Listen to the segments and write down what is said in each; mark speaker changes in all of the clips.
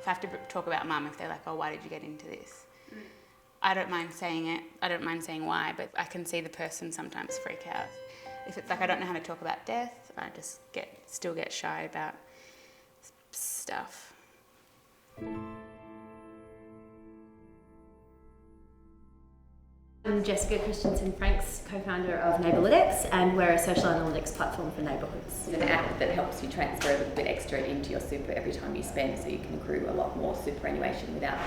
Speaker 1: I have to talk about mum, if they're like, oh, why did you get into this? I don't mind saying it. I don't mind saying why, but I can see the person sometimes freak out. If it's like I don't know how to talk about death, I just still get shy about stuff.
Speaker 2: I'm Jessica Christensen-Franks, co-founder of Neighbourlytics, and we're a social analytics platform for neighbourhoods.
Speaker 3: It's an app that helps you transfer a little bit extra into your super every time you spend, so you can accrue a lot more superannuation without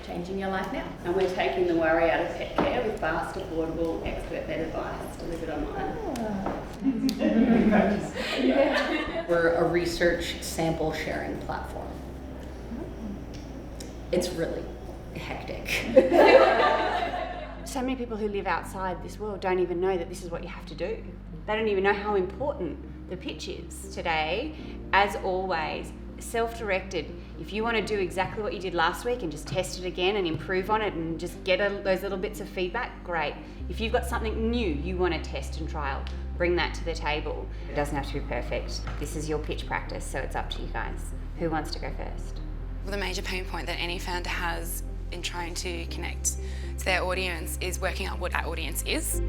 Speaker 3: changing your life now.
Speaker 4: And we're taking the worry out of pet care with fast, affordable, expert vet advice delivered online.
Speaker 3: We're a research sample sharing platform. It's really hectic.
Speaker 5: So many people who live outside this world don't even know that this is what you have to do. They don't even know how important the pitch is. Today, as always, self-directed. If you want to do exactly what you did last week and just test it again and improve on it and just get those little bits of feedback, great. If you've got something new you want to test and trial, bring that to the table. It doesn't have to be perfect. This is your pitch practice, so it's up to you guys. Who wants to go first?
Speaker 6: Well, the major pain point that any founder has in trying to connect to their audience is working out what that audience is.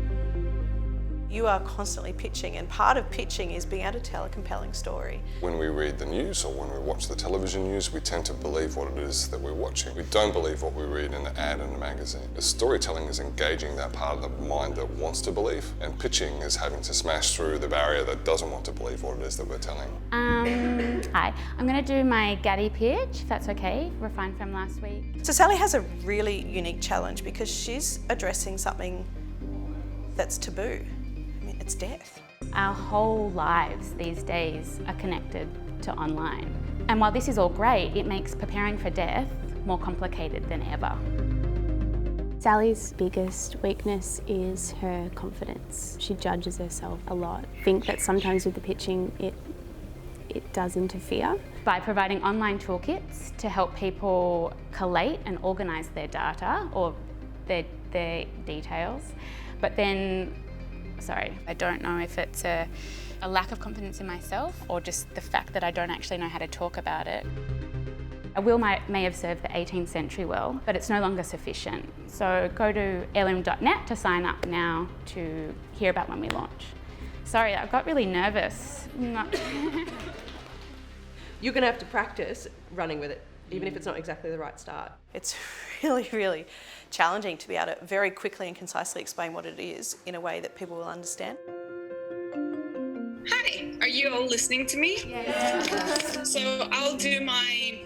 Speaker 7: You are constantly pitching, and part of pitching is being able to tell a compelling story.
Speaker 8: When we read the news or when we watch the television news, we tend to believe what it is that we're watching. We don't believe what we read in the ad in the magazine. The storytelling is engaging that part of the mind that wants to believe, and pitching is having to smash through the barrier that doesn't want to believe what it is that we're telling.
Speaker 1: Hi, I'm going to do my Gaddy pitch, if that's okay, refined from last week.
Speaker 7: So Sally has a really unique challenge because she's addressing something that's taboo. I mean, it's death.
Speaker 1: Our whole lives these days are connected to online. And while this is all great, it makes preparing for death more complicated than ever.
Speaker 9: Sally's biggest weakness is her confidence. She judges herself a lot. I think that sometimes with the pitching, it does interfere.
Speaker 1: By providing online toolkits to help people collate and organise their data or their details, but then I don't know if it's a lack of confidence in myself or just the fact that I don't actually know how to talk about it. A will may have served the 18th century well, but it's no longer sufficient. So go to heirloom.net to sign up now to hear about when we launch. Sorry, I got really nervous.
Speaker 10: You're going to have to practice running with it, even if it's not exactly the right start.
Speaker 7: It's really, really challenging to be able to very quickly and concisely explain what it is in a way that people will understand.
Speaker 11: Hi, are you all listening to me?
Speaker 1: Yeah.
Speaker 11: So I'll do my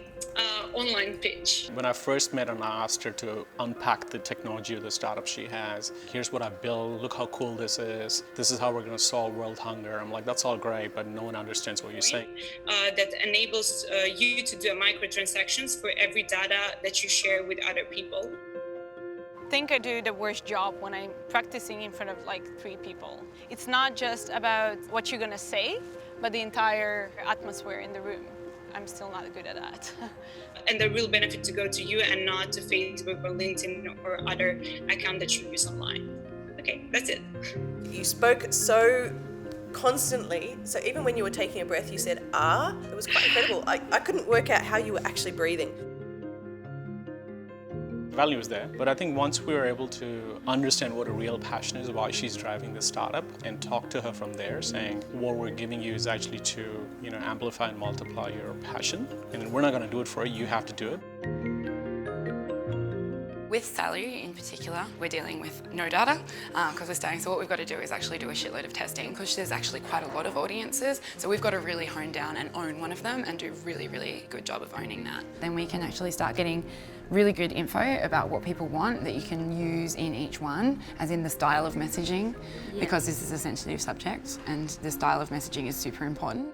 Speaker 11: online pitch.
Speaker 12: When I first met her and I asked her to unpack the technology of the startup she has, here's what I built, look how cool this is how we're going to solve world hunger. I'm like, that's all great, but no one understands what you're saying.
Speaker 11: That enables you to do microtransactions for every data that you share with other people.
Speaker 13: I think I do the worst job when I'm practicing in front of like 3 people. It's not just about what you're going to say, but the entire atmosphere in the room. I'm still not good at that.
Speaker 11: And the real benefit to go to you and not to Facebook or LinkedIn or other account that you use online. Okay, that's it.
Speaker 7: You spoke so constantly, so even when you were taking a breath, you said, ah. It was quite incredible. I couldn't work out how you were actually breathing.
Speaker 12: Value is there, but I think once we were able to understand what a real passion is, why she's driving the startup, and talk to her from there, saying what we're giving you is actually to amplify and multiply your passion, and we're not going to do it for you, you have to do it.
Speaker 6: With Sally in particular, we're dealing with no data because we're starting. So what we've got to do is actually do a shitload of testing because there's actually quite a lot of audiences. So we've got to really hone down and own one of them and do a really, really good job of owning that. Then we can actually start getting really good info about what people want that you can use in each one, as in the style of messaging, because this is a sensitive subject and the style of messaging is super important.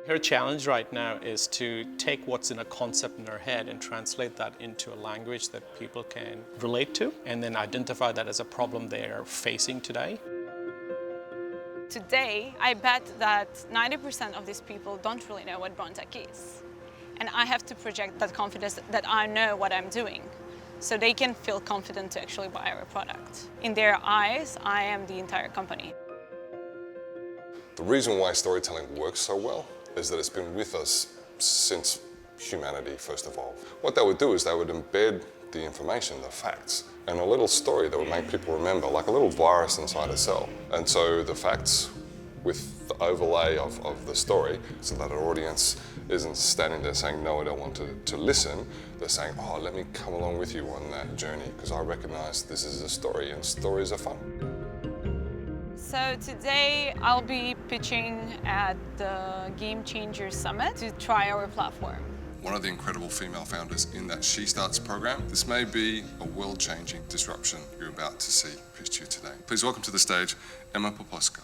Speaker 12: Her challenge right now is to take what's in a concept in her head and translate that into a language that people can relate to, and then identify that as a problem they're facing today.
Speaker 13: Today, I bet that 90% of these people don't really know what Brontech is. And I have to project that confidence that I know what I'm doing, so they can feel confident to actually buy our product. In their eyes, I am the entire company.
Speaker 8: The reason why storytelling works so well is that it's been with us since humanity first of all. What they would do is they would embed the information, the facts, and a little story that would make people remember, like a little virus inside a cell. And so the facts with the overlay of the story, so that an audience isn't standing there saying, no, I don't want to listen. They're saying, oh, let me come along with you on that journey, because I recognize this is a story and stories are fun.
Speaker 13: So today I'll be pitching at the Game Changers Summit to try our platform.
Speaker 8: One of the incredible female founders in that SheStarts program. This may be a world-changing disruption you're about to see pitched to you today. Please welcome to the stage, Emma Poposka.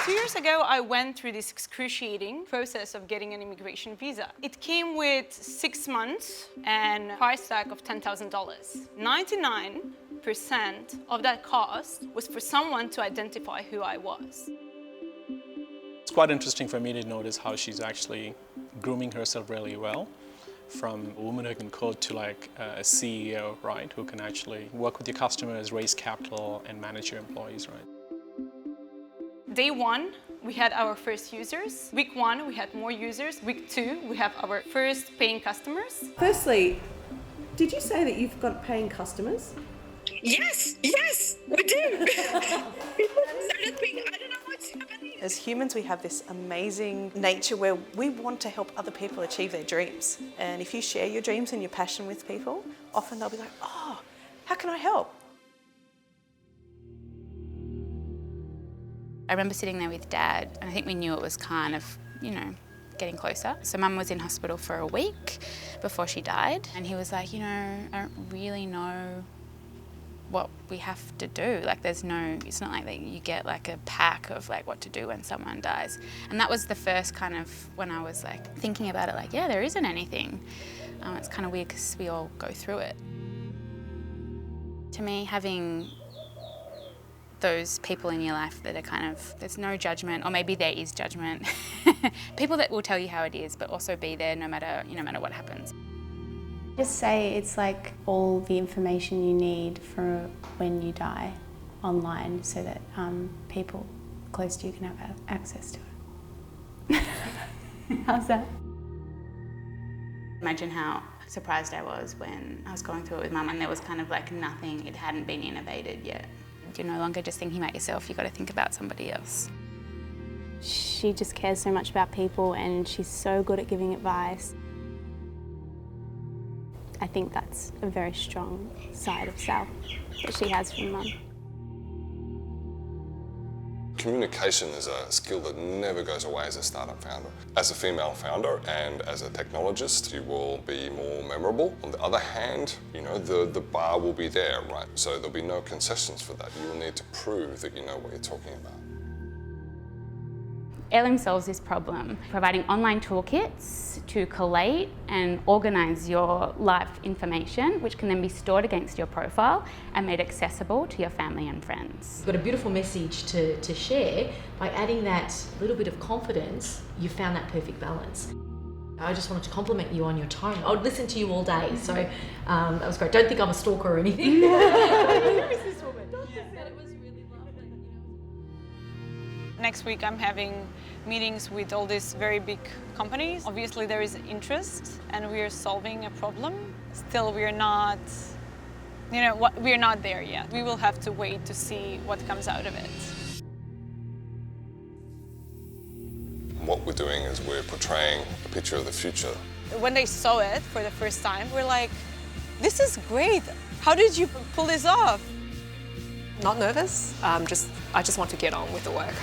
Speaker 13: 2 years ago, I went through this excruciating process of getting an immigration visa. It came with 6 months and a price tag of $10,000. 99% of that cost was for someone to identify who I was.
Speaker 12: It's quite interesting for me to notice how she's actually grooming herself really well, from a woman who can code to like a CEO, right, who can actually work with your customers, raise capital, and manage your employees, right?
Speaker 13: Day 1, we had our first users. Week 1, we had more users. Week 2, we have our first paying customers.
Speaker 10: Firstly, did you say that you've got paying customers?
Speaker 11: Yes, we do. People started thinking, I don't know what's happening.
Speaker 7: As humans, we have this amazing nature where we want to help other people achieve their dreams. And if you share your dreams and your passion with people, often they'll be like, oh, how can I help?
Speaker 1: I remember sitting there with Dad, and I think we knew it was kind of, you know, getting closer. So Mum was in hospital for a week before she died, and he was like, you know, I don't really know what we have to do. Like it's not like that you get like a pack of like what to do when someone dies. And that was the first kind of, when I was like thinking about it, like, yeah, there isn't anything. It's kind of weird because we all go through it. To me, having those people in your life that are kind of, there's no judgment, or maybe there is judgment. People that will tell you how it is, but also be there no matter what happens.
Speaker 9: Just say it's like all the information you need for when you die online, so that people close to you can have access to it. How's that?
Speaker 1: Imagine how surprised I was when I was going through it with Mum and there was kind of like nothing, it hadn't been innovated yet. You're no longer just thinking about yourself, you've got to think about somebody else.
Speaker 9: She just cares so much about people and she's so good at giving advice. I think that's a very strong side of Sal that she has from Mum.
Speaker 8: Communication is a skill that never goes away as a startup founder. As a female founder and as a technologist, you will be more memorable. On the other hand, you know, the bar will be there, right? So there'll be no concessions for that. You will need to prove that you know what you're talking about.
Speaker 1: Heirloom solves this problem, providing online toolkits to collate and organise your life information, which can then be stored against your profile and made accessible to your family and friends.
Speaker 14: You've got a beautiful message to share. By adding that little bit of confidence, you found that perfect balance. I just wanted to compliment you on your tone. I would listen to you all day, so that was great. Don't think I'm a stalker or anything. Who is this woman?
Speaker 13: Next week I'm having meetings with all these very big companies. Obviously there is interest and we are solving a problem. Still we're not, we're not there yet. We will have to wait to see what comes out of it.
Speaker 8: What we're doing is we're portraying a picture of the future.
Speaker 13: When they saw it for the first time, we're like, this is great. How did you pull this off?
Speaker 10: Not nervous, I just want to get on with the work.